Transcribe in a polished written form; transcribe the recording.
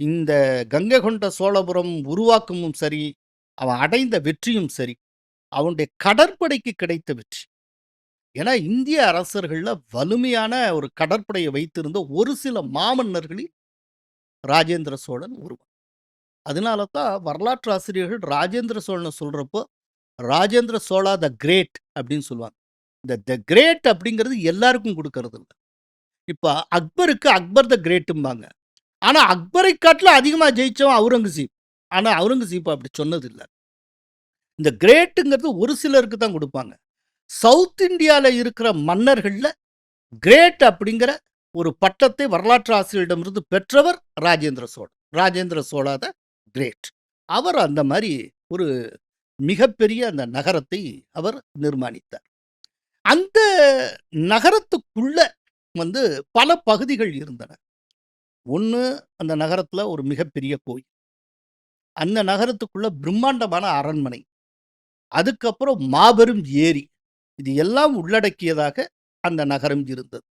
இந்த கங்கை கொண்ட சோழபுரம் உருவாக்கமும் சரி, அவன் அடைந்த வெற்றியும் சரி, அவனுடைய கடற்படைக்கு கிடைத்த வெற்றி. ஏன்னா, இந்திய அரசர்கள்ல வலிமையான ஒரு கடற்படையை வைத்திருந்த ஒரு சில மாமன்னர்களில் ராஜேந்திர சோழன் ஒருவன். அதனால தான் வரலாற்று ஆசிரியர்கள் ராஜேந்திர சோழன சொல்றப்போ, ராஜேந்திர சோழா த கிரேட் அப்படின்னு சொல்லுவாங்க. இந்த த கிரேட் அப்படிங்கிறது எல்லாருக்கும் குடுக்கறது இல்ல. இப்ப அக்பருக்கு அக்பர் த கிரேட்டும்பாங்க. ஆனா, அக்பரை காட்டிலும் அதிகமா ஜெயிச்சவன் அவுரங்கசீப். ஆனா, அவுரங்கசீப் அப்படி சொன்னதில்ல. இந்த கிரேட்டுங்கிறது ஒரு சிலருக்கு தான் குடுப்பாங்க. சவுத் இந்தியால இருக்கிற மன்னர்கள்ல கிரேட் அப்படிங்கிற ஒரு பட்டத்தை வரலாற்று ஆசிரியரிடமிருந்து பெற்றவர் ராஜேந்திர சோழன். Rajendra Chola the great. அவர் அந்த மாரி ஒரு மிகப்பெரிய அந்த நகரத்தை அவர் நிர்மாணித்தார். அந்த நகரத்துக்குள்ள வந்து பல பகுதிகள் இருந்தன. ஒண்ணு அந்த நகரத்துல ஒரு மிகப்பெரிய கோயில். அந்த நகரத்துக்குள்ள பிரம்மாண்டமான அரண்மனை. அதுக்கப்புறம் மாபெரும் ஏரி. இது எல்லாம் உள்ளடக்கியதாக அந்த நகரம் இருந்தது.